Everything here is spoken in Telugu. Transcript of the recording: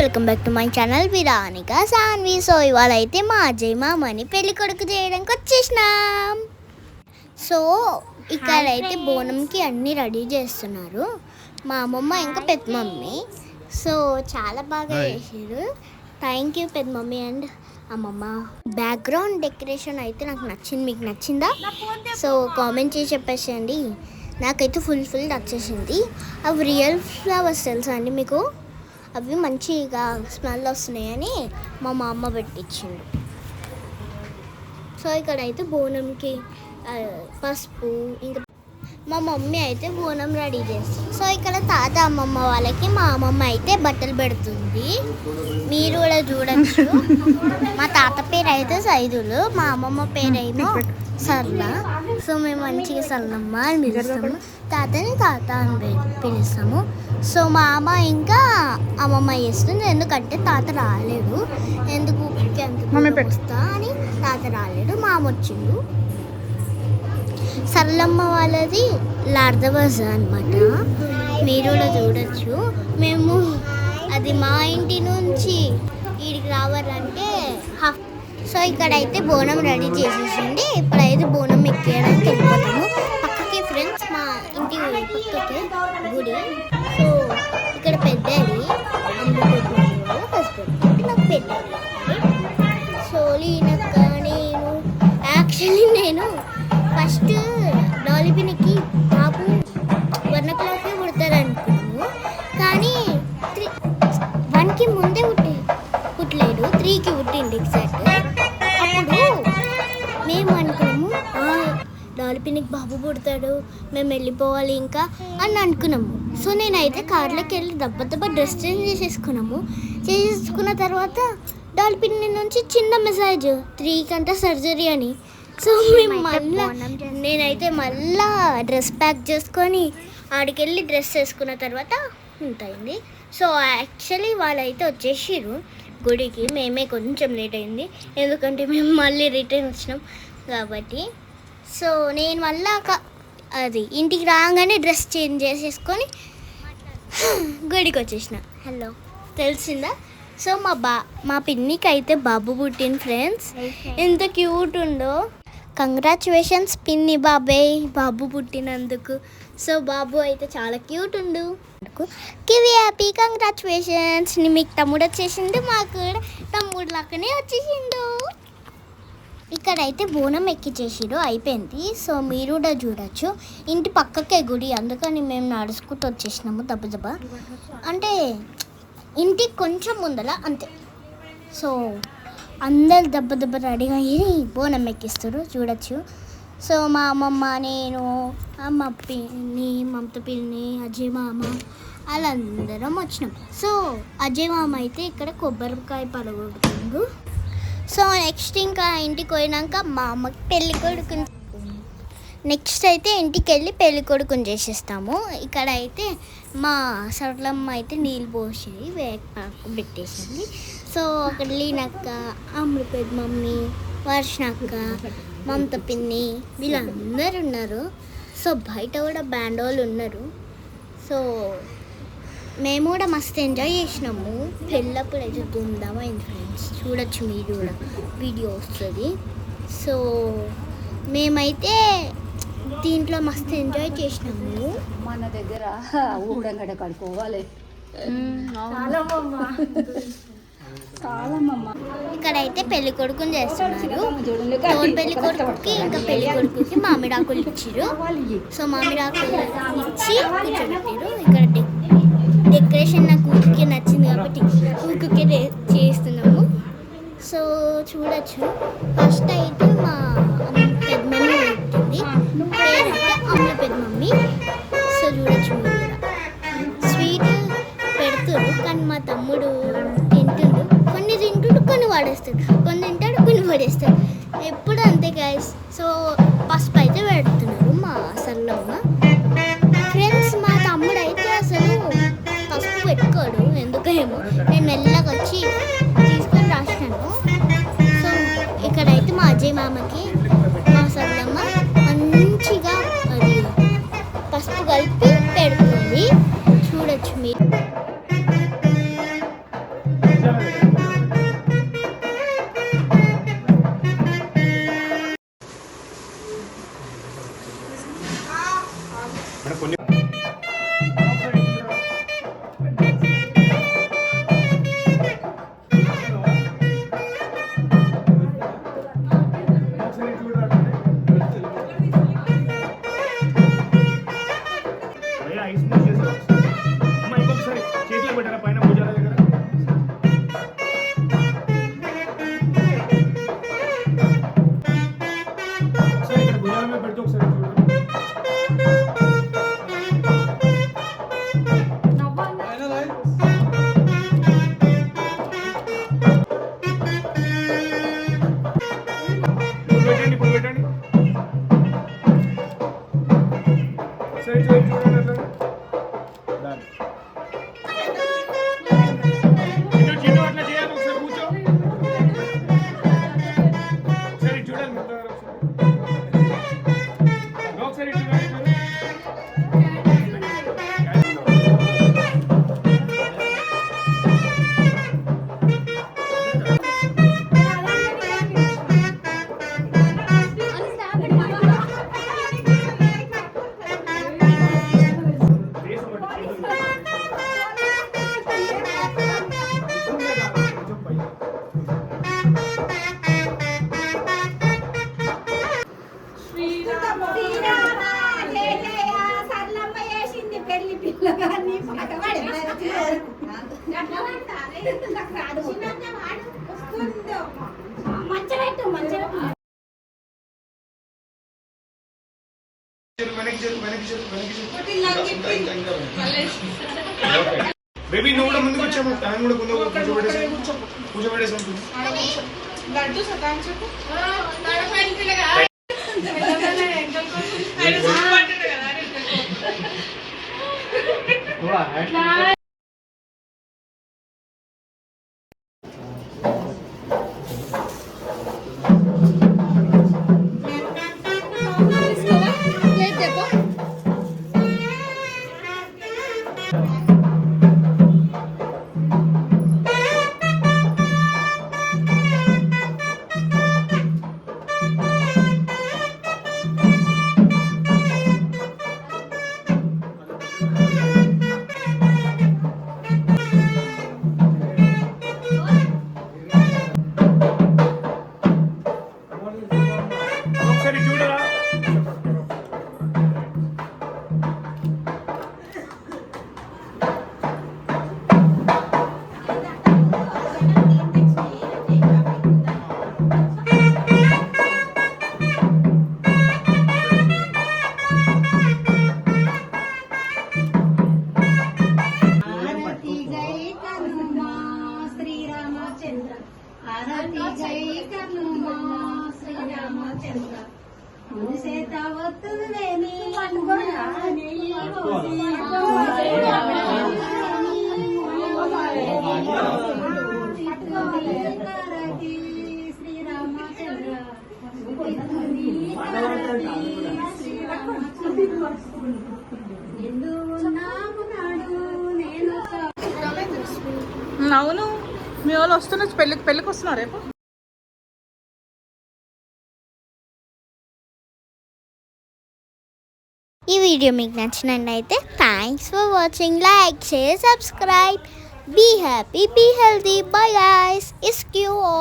Welcome back to my channel Viranika Sanvi. So ఇవాళ అయితే మా అజయ్ మామని పెళ్లి కొడుకు చేయడానికి వచ్చేసినాం. సో ఇక్కడైతే బోనంకి అన్నీ రెడీ చేస్తున్నారు మా అమ్మమ్మ ఇంకా పెద్ద మమ్మీ. సో చాలా బాగా చేసారు. థ్యాంక్ యూ పెద్ద మమ్మీ అండ్ అమ్మమ్మ. బ్యాక్గ్రౌండ్ డెకరేషన్ అయితే నాకు నచ్చింది. మీకు నచ్చిందా? సో కామెంట్ చేసి చెప్పేసేయండి. నాకైతే ఫుల్ నచ్చేసింది. అవి రియల్ ఫ్లవర్స్ తెలుసా అండి మీకు? అవి మంచిగా స్మెల్ వస్తున్నాయని మా అమ్మ పెట్టించిండు. సో ఇక్కడైతే బోనంకి పసుపు, ఇంకా మా మమ్మీ అయితే బోనం రెడీ చేస్తుంది. సో ఇక్కడ తాత అమ్మమ్మ వాళ్ళకి మా అమ్మమ్మ అయితే బట్టలు పెడుతుంది. మీరు కూడా చూడచ్చు. మా తాత పేరు అయితే సైదులు, మా అమ్మమ్మ పేరు ఏమో సర్ల. సో మేము మంచిగా సర్లమ్మ అని పిలుస్తాము, తాతని తాత అని పిలుస్తాము. సో మా అమ్మ ఇంకా అమ్మమ్మ చేస్తుంది, ఎందుకంటే తాత రాలేడు. ఎందుకు వస్తా అని తాత రాలేడు, మా అమ్మ వచ్చిండు. సరళమ్మ వాళ్ళది లార్ద బజార్ అనమాట, మీరు కూడా చూడొచ్చు. మేము అది మా ఇంటి నుంచి వీడికి రావాలంటే సో ఇక్కడైతే బోనం రెడీ చేసేసింది. ఇప్పుడైతే బోనం ఎక్కేయడానికి వెళ్ళిపోతాము. పక్కకి ఫ్రెండ్స్ మా ఇంటి పక్కకి గుడి. సో ఇక్కడ పెద్దది నాకు పెద్దది. సో నేను ఫస్ట్ డాలిపినికి బాబు 1 o'clock పుడతారు అనుకున్నాము, కానీ 1కి ముందే పుట్టలేడు, 3కి పుట్టిండు ఎగ్జాక్ట్. అప్పుడు మేము అనుకున్నాము డాలిపినికి బాబు పుడతాడు, మేము వెళ్ళిపోవాలి ఇంకా అని అనుకున్నాము. సో నేనైతే కార్లోకి వెళ్ళి దెబ్బ డ్రెస్ చేంజ్ చేసేసుకున్న తర్వాత డాల్ఫిన్ నుంచి చిన్న మెసేజ్ 3కి అంతా సర్జరీ అని. సో మేము నేనైతే మళ్ళా డ్రెస్ ప్యాక్ చేసుకొని ఆడికెళ్ళి డ్రెస్ వేసుకున్న తర్వాత ఉంటుంది. సో యాక్చువల్లీ వాళ్ళైతే వచ్చేసారు గుడికి, మేమే కొంచెం లేట్ అయింది ఎందుకంటే మేము మళ్ళీ రిటర్న్ వచ్చినాం కాబట్టి. సో నేను మళ్ళా అది ఇంటికి రాగానే డ్రెస్ చేంజ్ చేసేసుకొని గుడికి వచ్చేసిన. హలో తెలిసిందా? సో మా పిన్నికి అయితే బాబు పుట్టిన ఫ్రెండ్స్, ఎంత క్యూట్ ఉందో. కంగ్రాచులేషన్స్ పిన్ని బాబు పుట్టినందుకు. సో బాబు అయితే చాలా క్యూట్ ఉండు. Kiwi happy congratulations. మీకు తమ్ముడు వచ్చేసిండు, మాకు కూడా తమ్ముడు లాగానే వచ్చేసిండు. ఇక్కడైతే బోనం ఎక్కిచ్చేసాడు, అయిపోయింది. సో మీరు కూడా చూడొచ్చు. ఇంటి పక్కకే గుడి, అందుకని మేము నడుచుకుంటూ వచ్చేసినాము దెబ్బ అంటే ఇంటికి కొంచెం ముందల అంతే. సో అందరు దెబ్బ రెడీగా అయ్యి బోనం ఎక్కిస్తారు, చూడొచ్చు. సో మా అమ్మమ్మ, నేను, అమ్మ పిన్ని, మమత పిన్ని, అజయ్ మామ వాళ్ళందరం వచ్చినాం. సో అజయ్ మామ అయితే ఇక్కడ కొబ్బరికాయ పడగొడుతుండు. సో నెక్స్ట్ ఇంకా ఇంటికి పోయినాక మా అమ్మకి పెళ్లి కొడుకుని నెక్స్ట్ అయితే ఇంటికి వెళ్ళి పెళ్లి కొడుకుని చేసేస్తాము. ఇక్కడ అయితే మా సరళమ్మ అయితే నీళ్ళు పోసి వేపాకు పెట్టేసింది. సో అక్కడ లీనక్క, అమృత మమ్మీ, వర్షనక్క, మమత పిన్ని వీళ్ళందరూ ఉన్నారు. సో బయట కూడా బ్యాండ్ వాళ్ళు ఉన్నారు. సో మేము కూడా మస్తు ఎంజాయ్ చేసినాము. పెళ్ళప్పుడు అయితే దుందామైంది ఫ్రెండ్స్, చూడొచ్చు మీరు కూడా, వీడియో వస్తుంది. సో మేమైతే దీంట్లో మస్తు ఎంజాయ్ చేసినాము. మన దగ్గర ఊడంగడ కడుకోవాలి. ఇక్కడైతే పెళ్లి కొడుకుని చేస్తున్నారు. తోడు పెళ్లి కొడుకుకి ఇంకా పెళ్లి కొడుకుకి మామిడాకులు ఇచ్చారు. సో మామిడాకులు ఇచ్చి కూర్చోబెట్టారు. ఇక్కడ డెకరేషన్ నాకు ఊరికే నచ్చింది కాబట్టి ఊరికే చేస్తున్నాము. సో చూడొచ్చు. ఫస్ట్ అయితే మా పెద్ద మమ్మీ పెట్టింది, పేరైతే అమ్మ పెద్ద మమ్మీ. సో చూడొచ్చు మీరు కూడా. స్వీట్ పెడుతుడు కానీ మా తమ్ముడు తింటుండు, కొన్ని తింటుడు కొన్ని వాడేస్తాడు, కొన్ని తింటాడు కొన్ని పడేస్తాడు, ఎప్పుడు అంతే గైస్. సో పసుపు అయితే పెడుతున్నారు మా సరళమ్మ ఫ్రెండ్స్. మా తమ్ముడు అయితే అసలు పసుపు పెట్టుకోడు ఎందుకేమో, నేను మెల్లగా వచ్చి తీసుకొని రాసినాను. సో ఇక్కడైతే మా అజయ్ మామకి మా సరళమ్మ మంచిగా అది పసుపు కలిపి పెడుతుంది, చూడొచ్చు మీరు. బేబీ నువ్వు కూడా ముందుకు వచ్చాము ఆయన కూడా ముందు కూర్చోబెట్టేసి లడ్డు సతాంచకు ఒకసారి చూడరా అవును మీ వాళ్ళు వస్తున్న పెళ్ళికి వస్తున్నారు రేపు. ఈ వీడియో మీకు నచ్చినట్లయితే thanks for watching. Like, share, subscribe. Be happy, be healthy. Bye guys. It's you all.